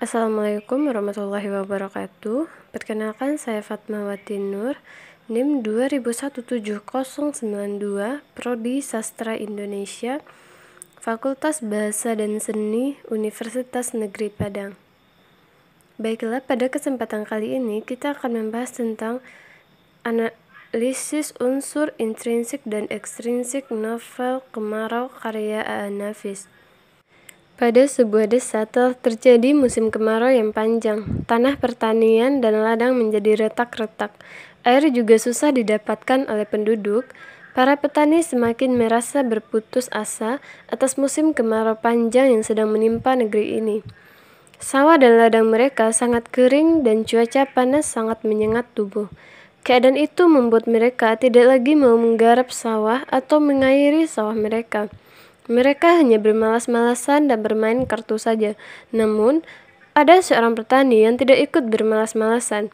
Assalamualaikum warahmatullahi wabarakatuh. Perkenalkan, saya Fatmawati Nur, NIM 2017092, Prodi Sastra Indonesia, Fakultas Bahasa dan Seni, Universitas Negeri Padang. Baiklah, pada kesempatan kali ini kita akan membahas tentang analisis unsur intrinsik dan ekstrinsik novel Kemarau karya A.A. Nafis. Pada sebuah desa telah terjadi musim kemarau yang panjang. Tanah pertanian dan ladang menjadi retak-retak. Air juga susah didapatkan oleh penduduk. Para petani semakin merasa berputus asa atas musim kemarau panjang yang sedang menimpa negeri ini. Sawah dan ladang mereka sangat kering dan cuaca panas sangat menyengat tubuh. Keadaan itu membuat mereka tidak lagi mau menggarap sawah atau mengairi sawah mereka. Mereka hanya bermalas-malasan dan bermain kartu saja. Namun, ada seorang petani yang tidak ikut bermalas-malasan.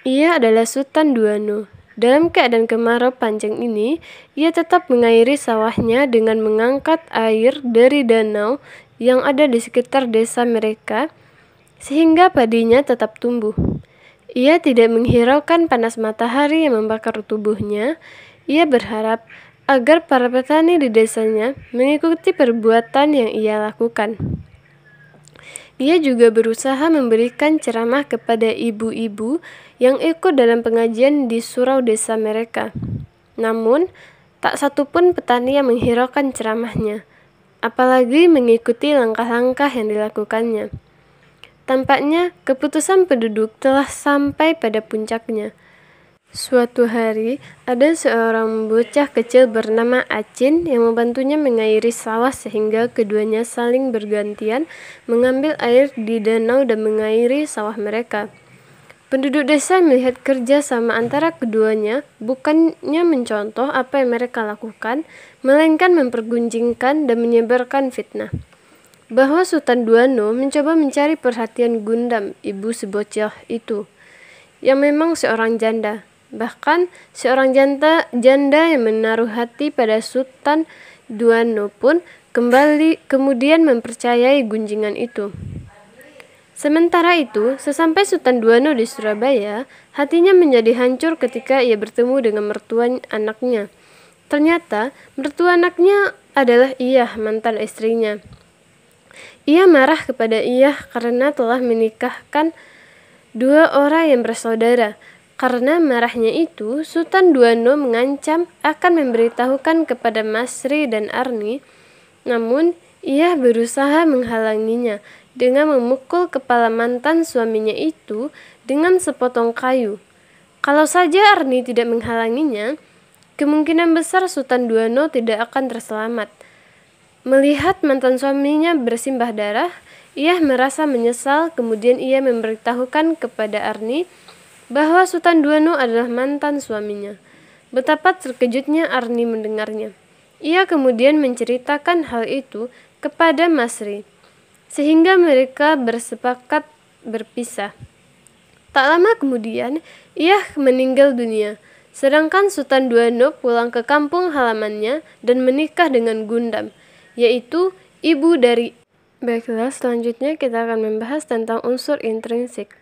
Ia adalah Sultan Duano. Dalam keadaan kemarau panjang ini, ia tetap mengairi sawahnya dengan mengangkat air dari danau yang ada di sekitar desa mereka, sehingga padinya tetap tumbuh. Ia tidak menghiraukan panas matahari yang membakar tubuhnya. Ia berharap agar para petani di desanya mengikuti perbuatan yang ia lakukan. Ia juga berusaha memberikan ceramah kepada ibu-ibu yang ikut dalam pengajian di surau desa mereka. Namun, tak satupun petani yang menghiraukan ceramahnya, apalagi mengikuti langkah-langkah yang dilakukannya. Tampaknya keputusan penduduk telah sampai pada puncaknya. Suatu hari, ada seorang bocah kecil bernama Acin yang membantunya mengairi sawah sehingga keduanya saling bergantian mengambil air di danau dan mengairi sawah mereka. Penduduk desa melihat kerja sama antara keduanya bukannya mencontoh apa yang mereka lakukan, melainkan mempergunjingkan dan menyebarkan fitnah. Bahwa Sultan Duano mencoba mencari perhatian Gundam, ibu si bocah itu, yang memang seorang janda. Bahkan seorang janda yang menaruh hati pada Sultan Duano pun kemudian mempercayai gunjingan itu. Sementara itu, sesampai Sultan Duano di Surabaya, hatinya menjadi hancur ketika ia bertemu dengan mertua anaknya. Ternyata mertua anaknya adalah Iyah, mantan istrinya. Ia marah kepada Iyah karena telah menikahkan dua orang yang bersaudara. Karena marahnya itu, Sultan Duano mengancam akan memberitahukan kepada Masri dan Arni. Namun, ia berusaha menghalanginya dengan memukul kepala mantan suaminya itu dengan sepotong kayu. Kalau saja Arni tidak menghalanginya, kemungkinan besar Sultan Duano tidak akan terselamat. Melihat mantan suaminya bersimbah darah, ia merasa menyesal. Kemudian ia memberitahukan kepada Arni bahwa Sultan Duano adalah mantan suaminya. Betapa terkejutnya Arni mendengarnya. Ia kemudian menceritakan hal itu kepada Masri, sehingga mereka bersepakat berpisah. Tak lama kemudian, ia meninggal dunia, sedangkan Sultan Duano pulang ke kampung halamannya dan menikah dengan Gundam, yaitu ibu dari. Baiklah, selanjutnya kita akan membahas tentang unsur intrinsik.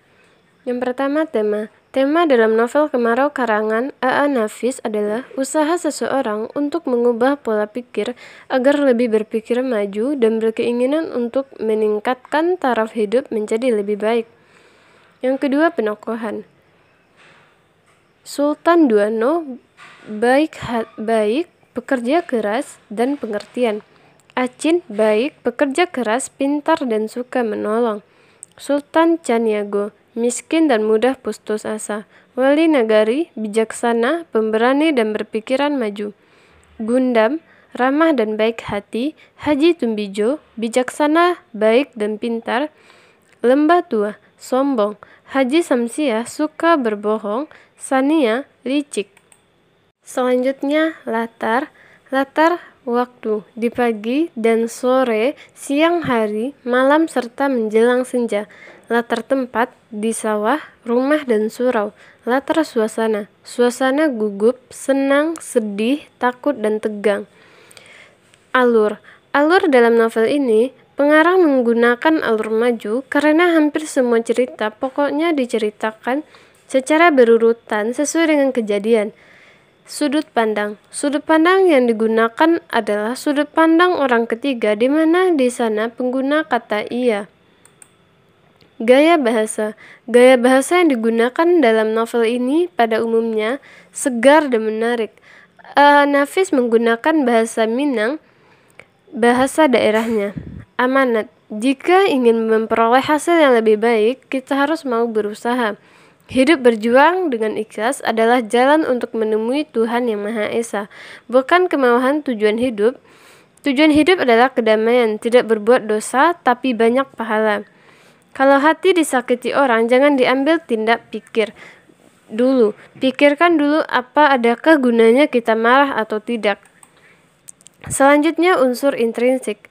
Yang pertama, tema. Tema dalam novel Kemarau karangan A.A. Nafis adalah usaha seseorang untuk mengubah pola pikir agar lebih berpikir maju dan berkeinginan untuk meningkatkan taraf hidup menjadi lebih baik. Yang kedua, penokohan. Sultan Duano baik, pekerja keras dan pengertian. Acin baik, pekerja keras, pintar dan suka menolong. Sultan Caniago miskin dan mudah putus asa. Wali Nagari, bijaksana, pemberani dan berpikiran maju. Gundam, ramah dan baik hati. Haji Tumbijo, bijaksana, baik dan pintar. Lembah Tua, sombong. Haji Samsiah, suka berbohong. Sania, licik. Selanjutnya, latar. Latar waktu, di pagi dan sore, siang hari, malam serta menjelang senja. Latar tempat, di sawah, rumah dan surau. Latar suasana, suasana gugup, senang, sedih, takut dan tegang. Alur dalam novel ini Pengarang menggunakan alur maju karena hampir semua cerita pokoknya diceritakan secara berurutan sesuai dengan kejadian. Sudut pandang. Sudut pandang yang digunakan adalah sudut pandang orang ketiga, di mana di sana pengguna kata ia. Gaya bahasa. Gaya bahasa yang digunakan dalam novel ini pada umumnya segar dan menarik. Nafis menggunakan bahasa Minang, bahasa daerahnya. Amanat. Jika ingin memperoleh hasil yang lebih baik, kita harus mau berusaha. Hidup berjuang dengan ikhlas adalah jalan untuk menemui Tuhan Yang Maha Esa, bukan kemauan tujuan hidup. Tujuan hidup adalah kedamaian, tidak berbuat dosa, tapi banyak pahala. Kalau hati disakiti orang, jangan diambil tindak Pikirkan dulu adakah gunanya kita marah atau tidak. Selanjutnya unsur intrinsik.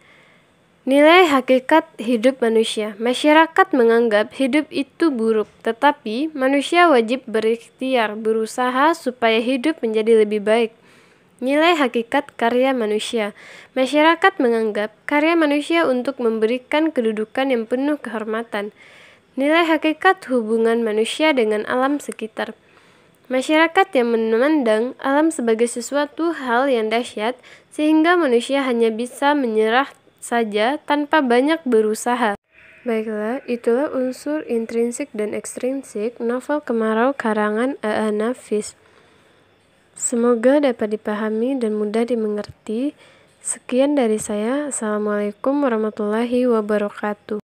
Nilai hakikat hidup manusia. Masyarakat menganggap hidup itu buruk, tetapi manusia wajib berikhtiar, berusaha supaya hidup menjadi lebih baik. Nilai hakikat karya manusia. Masyarakat menganggap karya manusia untuk memberikan kedudukan yang penuh kehormatan. Nilai hakikat hubungan manusia dengan alam sekitar. Masyarakat yang memandang alam sebagai sesuatu hal yang dahsyat, sehingga manusia hanya bisa menyerah saja tanpa banyak berusaha. Baiklah, itulah unsur intrinsik dan ekstrinsik novel Kemarau karangan A.A. Nafis. Semoga dapat dipahami dan mudah dimengerti. Sekian dari saya. Assalamualaikum warahmatullahi wabarakatuh.